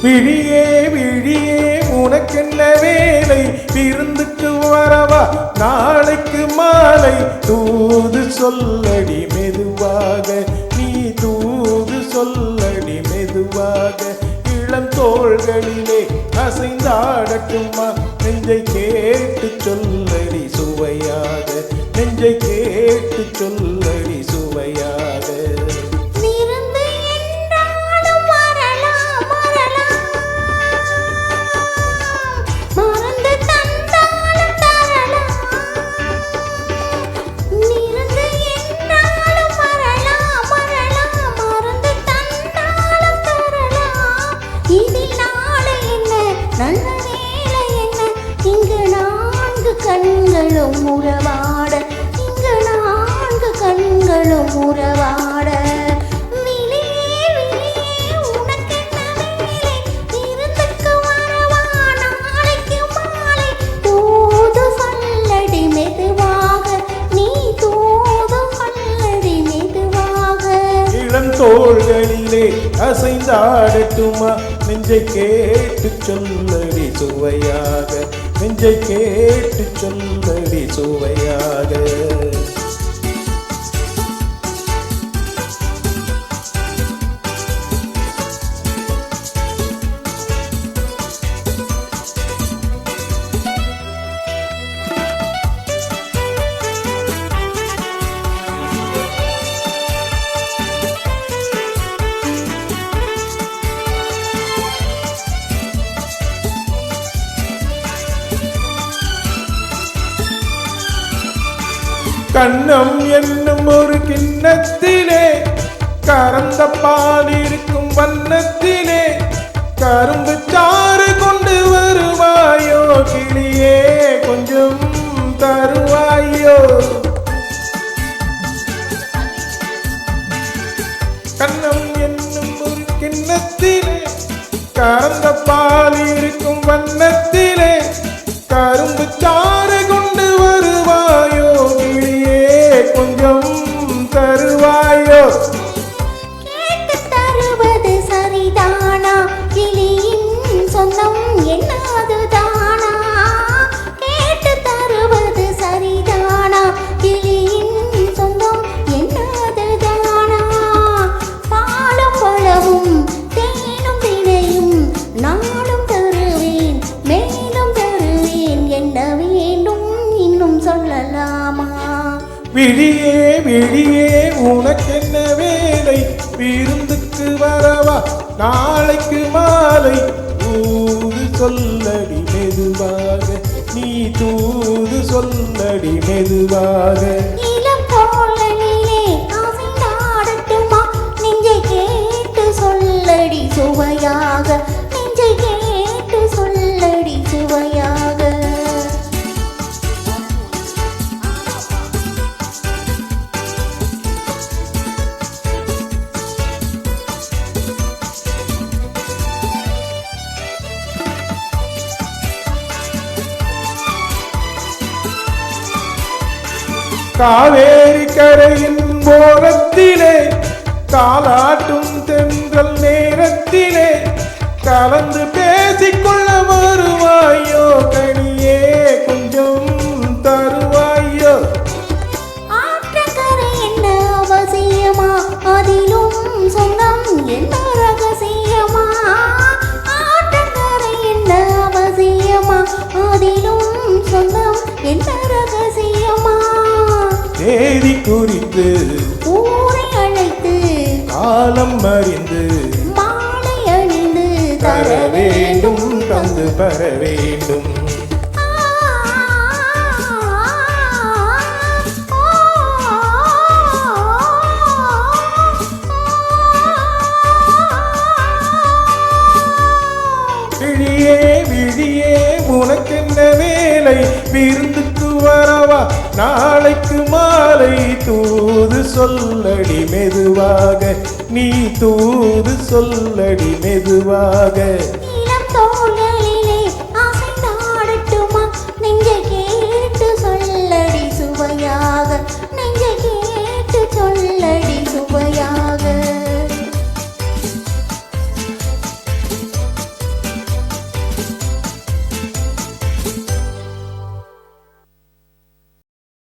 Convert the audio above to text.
விழியே விழியே உனக்கென்ன வேலை, விருந்துக்கு வரவா நாளைக்கு மாலை. தூது சொல்லடி மெதுவாக, நீ தூது சொல்லடி மெதுவாக. இளம் தோள்களிலே அசைந்தாடட்டுமா, நெஞ்சை கேட்டு சொல்லடி சுவையாக, நெஞ்சை கேட்டு சொல்லடி சுவையாக. கண்களும் உறவாட, இங்கு நான்கு கண்களும் உறவாட. விழியே விழியே உனக்கென்ன வேலை, விருந்துக்கு வரவா நாளைக்கு மாலை. தூது சொல்லடி மெதுவாக, நீ தூது சொல்லடி மெதுவாக. இளம் தோள்களிலே அசைந்தாடட்டுமா, நெஞ்சை கேட்டு சொல்லடி சுவையாக, நெஞ்சை கேட்டு சொல்லடி சுவையாக. கண்ணம் என்னும் ஒரு கிண்ணத்திலே கறந்த பால் இருக்கும் வண்ணத்திலே, கரும்பு சாறு கொண்டு வருவாயோ கிளியே, கொஞ்சம் தருவாயோ. கண்ணம் என்னும் ஒரு கிண்ணத்திலே கறந்த பால் இருக்கும் வண்ணத்திலே, கரும்பு சாறு கொண்டு வருவாயோ கிளியே, கொஞ்சம் தருவாயோ. கேட்டு தருவது சரிதானா, கிளியின் சொந்தம் என்னதுதானா. கேட்டு தருவது சரிதானா, கிளியின் சொந்தம் என்னதுதானா. பாலும் பழமும் தேனும் தினையும் நாளும் தருவேன், மேலும் தருவேன். என்ன வேண்டும் இன்னும் சொல்லலாமா. விழியே விழியே உனக்கென்ன வேலை, விருந்துக்கு வரவா நாளைக்கு மாலை. தூது சொல்லடி மெதுவாக, நீ தூது சொல்லடி மெதுவாக. இளம் தோள்களிலே அசைந்தாடட்டுமா, நெஞ்சை கேட்டு சொல்லடி சுவையாக, நெஞ்சை கேட்டு சொல்லடி சுவையாக. காவேரி கரையின் ஓரத்திலே காலாட்டும் தென்றல் நேரத்திலே, கலந்து பேசிக்கொள்ள வருவாயோ கனியே, கொஞ்சம் தருவாயோ. ஆற்றங்கரை என்ன அவசியமா, அதிலும் சொந்தம் என்ன ரகசியமா. ஆற்றங்கரை என்ன அவசியமா, அதிலும் சொந்தம் என்ன ரகசியமா. தேதி குறித்து ஊரை அழைத்து காலம் அறிந்து மாலை அணிந்து தர வேண்டும், தந்து பெற வேண்டும். விழியே விழியே உனக்கென்ன வேலை, விருந்துக்கு வரவா நாளைக்கு மாலை. தூது சொல்லடி மெதுவாக, நீ தூது சொல்லடி மெதுவாக.